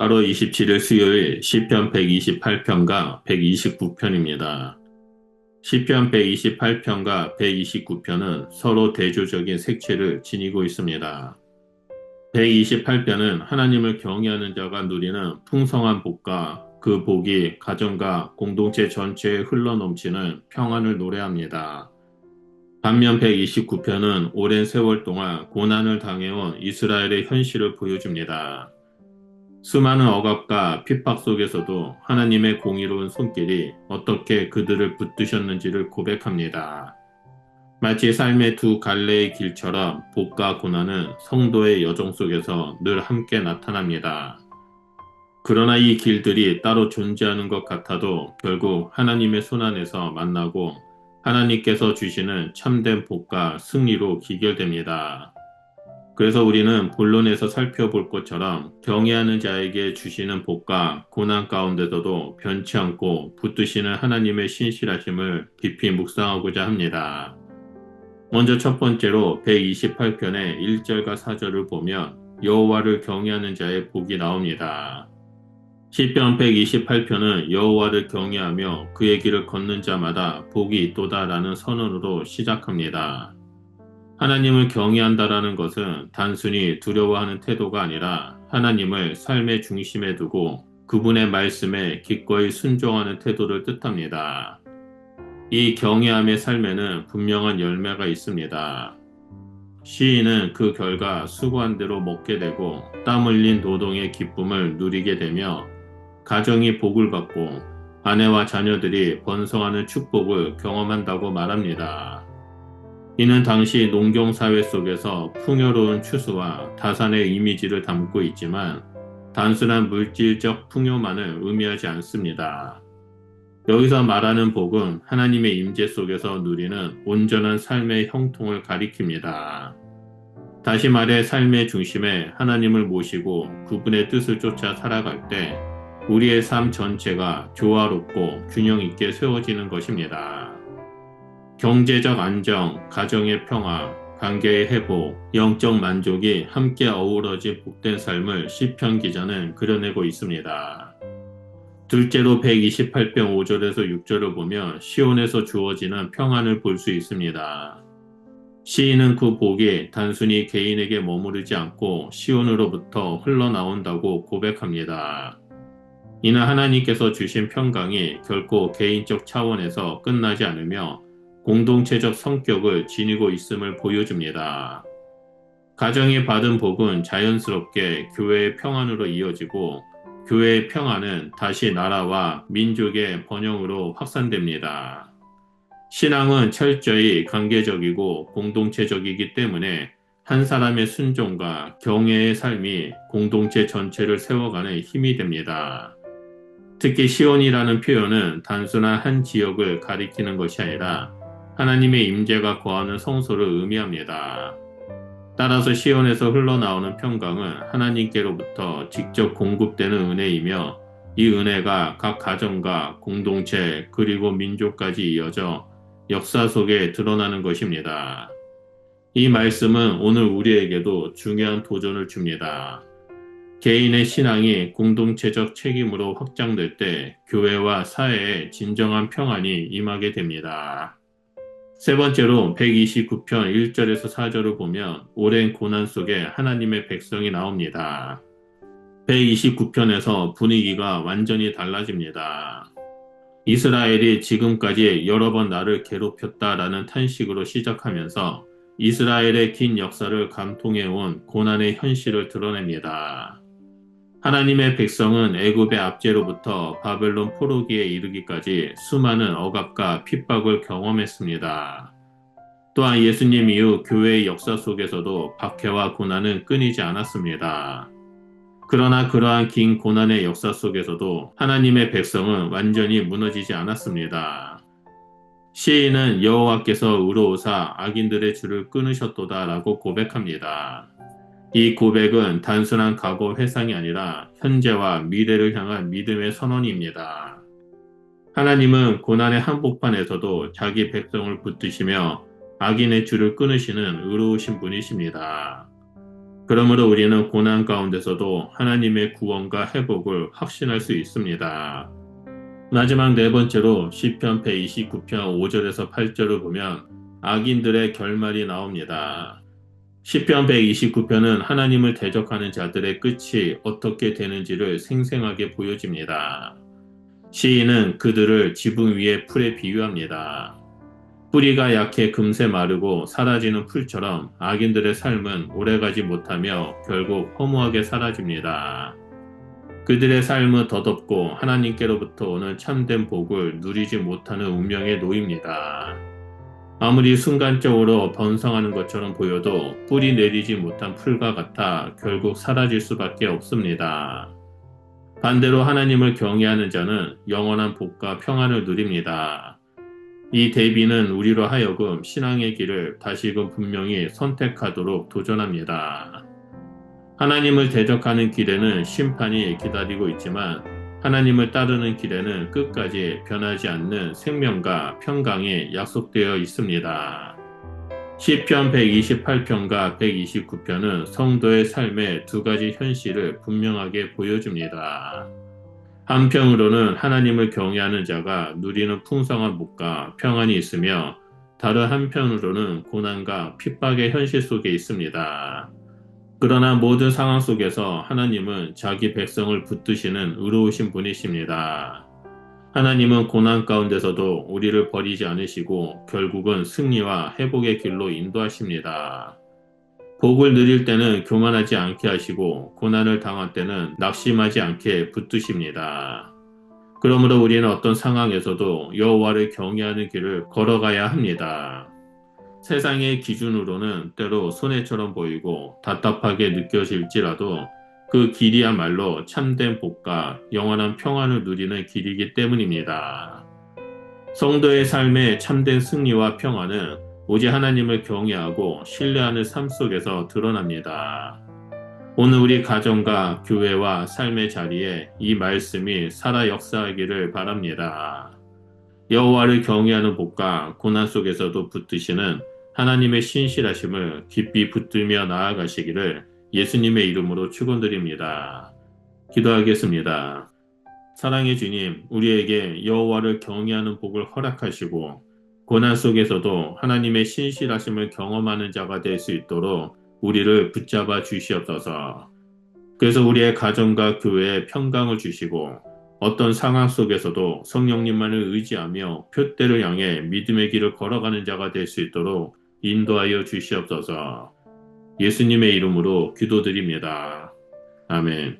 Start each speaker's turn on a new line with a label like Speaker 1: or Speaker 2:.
Speaker 1: 8월 27일 수요일 시편 128편과 129편입니다. 시편 128편과 129편은 서로 대조적인 색채를 지니고 있습니다. 128편은 하나님을 경외하는 자가 누리는 풍성한 복과 그 복이 가정과 공동체 전체에 흘러넘치는 평안을 노래합니다. 반면 129편은 오랜 세월 동안 고난을 당해온 이스라엘의 현실을 보여줍니다. 수많은 억압과 핍박 속에서도 하나님의 공의로운 손길이 어떻게 그들을 붙드셨는지를 고백합니다. 마치 삶의 두 갈래의 길처럼 복과 고난은 성도의 여정 속에서 늘 함께 나타납니다. 그러나 이 길들이 따로 존재하는 것 같아도 결국 하나님의 손 안에서 만나고 하나님께서 주시는 참된 복과 승리로 기결됩니다. 그래서 우리는 본론에서 살펴볼 것처럼 경외하는 자에게 주시는 복과 고난 가운데서도 변치 않고 붙드시는 하나님의 신실하심을 깊이 묵상하고자 합니다. 먼저 첫 번째로 128편의 1절과 4절을 보면 여호와를 경외하는 자의 복이 나옵니다. 시편 128편은 여호와를 경외하며 그의 길을 걷는 자마다 복이 있도다라는 선언으로 시작합니다. 하나님을 경외한다라는 것은 단순히 두려워하는 태도가 아니라 하나님을 삶의 중심에 두고 그분의 말씀에 기꺼이 순종하는 태도를 뜻합니다. 이 경외함의 삶에는 분명한 열매가 있습니다. 시인은 그 결과 수고한 대로 먹게 되고 땀 흘린 노동의 기쁨을 누리게 되며 가정이 복을 받고 아내와 자녀들이 번성하는 축복을 경험한다고 말합니다. 이는 당시 농경사회 속에서 풍요로운 추수와 다산의 이미지를 담고 있지만 단순한 물질적 풍요만을 의미하지 않습니다. 여기서 말하는 복은 하나님의 임재 속에서 누리는 온전한 삶의 형통을 가리킵니다. 다시 말해 삶의 중심에 하나님을 모시고 그분의 뜻을 쫓아 살아갈 때 우리의 삶 전체가 조화롭고 균형 있게 세워지는 것입니다. 경제적 안정, 가정의 평화, 관계의 회복, 영적 만족이 함께 어우러진 복된 삶을 시편 기자는 그려내고 있습니다. 둘째로 128편 5절에서 6절을 보면 시온에서 주어지는 평안을 볼 수 있습니다. 시인은 그 복이 단순히 개인에게 머무르지 않고 시온으로부터 흘러나온다고 고백합니다. 이는 하나님께서 주신 평강이 결코 개인적 차원에서 끝나지 않으며 공동체적 성격을 지니고 있음을 보여줍니다. 가정이 받은 복은 자연스럽게 교회의 평안으로 이어지고 교회의 평안은 다시 나라와 민족의 번영으로 확산됩니다. 신앙은 철저히 관계적이고 공동체적이기 때문에 한 사람의 순종과 경외의 삶이 공동체 전체를 세워가는 힘이 됩니다. 특히 시온이라는 표현은 단순한 한 지역을 가리키는 것이 아니라 하나님의 임재가 거하는 성소를 의미합니다. 따라서 시온에서 흘러나오는 평강은 하나님께로부터 직접 공급되는 은혜이며 이 은혜가 각 가정과 공동체 그리고 민족까지 이어져 역사 속에 드러나는 것입니다. 이 말씀은 오늘 우리에게도 중요한 도전을 줍니다. 개인의 신앙이 공동체적 책임으로 확장될 때 교회와 사회에 진정한 평안이 임하게 됩니다. 세 번째로 129편 1절에서 4절을 보면 오랜 고난 속에 하나님의 백성이 나옵니다. 129편에서 분위기가 완전히 달라집니다. 이스라엘이 지금까지 여러 번 나를 괴롭혔다라는 탄식으로 시작하면서 이스라엘의 긴 역사를 감통해온 고난의 현실을 드러냅니다. 하나님의 백성은 애굽의 압제로부터 바벨론 포로기에 이르기까지 수많은 억압과 핍박을 경험했습니다. 또한 예수님 이후 교회의 역사 속에서도 박해와 고난은 끊이지 않았습니다. 그러나 그러한 긴 고난의 역사 속에서도 하나님의 백성은 완전히 무너지지 않았습니다. 시인은 여호와께서 의로우사 악인들의 줄을 끊으셨도다라고 고백합니다. 이 고백은 단순한 과거 회상이 아니라 현재와 미래를 향한 믿음의 선언입니다. 하나님은 고난의 한복판에서도 자기 백성을 붙드시며 악인의 줄을 끊으시는 의로우신 분이십니다. 그러므로 우리는 고난 가운데서도 하나님의 구원과 회복을 확신할 수 있습니다. 마지막 네 번째로 시편 129편 5절에서 8절을 보면 악인들의 결말이 나옵니다. 시편 129편은 하나님을 대적하는 자들의 끝이 어떻게 되는지를 생생하게 보여줍니다. 시인은 그들을 지붕 위의 풀에 비유합니다. 뿌리가 약해 금세 마르고 사라지는 풀처럼 악인들의 삶은 오래가지 못하며 결국 허무하게 사라집니다. 그들의 삶은 덧없고 하나님께로부터 오는 참된 복을 누리지 못하는 운명에 놓입니다. 아무리 순간적으로 번성하는 것처럼 보여도 뿌리 내리지 못한 풀과 같아 결국 사라질 수밖에 없습니다. 반대로 하나님을 경외하는 자는 영원한 복과 평안을 누립니다. 이 대비는 우리로 하여금 신앙의 길을 다시금 분명히 선택하도록 도전합니다. 하나님을 대적하는 길에는 심판이 기다리고 있지만 하나님을 따르는 길에는 끝까지 변하지 않는 생명과 평강이 약속되어 있습니다. 시편 128편과 129편은 성도의 삶의 두 가지 현실을 분명하게 보여줍니다. 한편으로는 하나님을 경외하는 자가 누리는 풍성한 복과 평안이 있으며 다른 한편으로는 고난과 핍박의 현실 속에 있습니다. 그러나 모든 상황 속에서 하나님은 자기 백성을 붙드시는 의로우신 분이십니다. 하나님은 고난 가운데서도 우리를 버리지 않으시고 결국은 승리와 회복의 길로 인도하십니다. 복을 누릴 때는 교만하지 않게 하시고 고난을 당할 때는 낙심하지 않게 붙드십니다. 그러므로 우리는 어떤 상황에서도 여호와를 경외하는 길을 걸어가야 합니다. 세상의 기준으로는 때로 손해처럼 보이고 답답하게 느껴질지라도 그 길이야말로 참된 복과 영원한 평안을 누리는 길이기 때문입니다. 성도의 삶의 참된 승리와 평안은 오직 하나님을 경외하고 신뢰하는 삶 속에서 드러납니다. 오늘 우리 가정과 교회와 삶의 자리에 이 말씀이 살아 역사하기를 바랍니다. 여호와를 경외하는 복과 고난 속에서도 붙드시는 하나님의 신실하심을 깊이 붙들며 나아가시기를 예수님의 이름으로 축원드립니다. 기도하겠습니다. 사랑의 주님, 우리에게 여호와를 경외하는 복을 허락하시고 고난 속에서도 하나님의 신실하심을 경험하는 자가 될 수 있도록 우리를 붙잡아 주시옵소서. 그래서 우리의 가정과 교회에 평강을 주시고 어떤 상황 속에서도 성령님만을 의지하며 표대를 향해 믿음의 길을 걸어가는 자가 될 수 있도록 인도하여 주시옵소서. 예수님의 이름으로 기도드립니다. 아멘.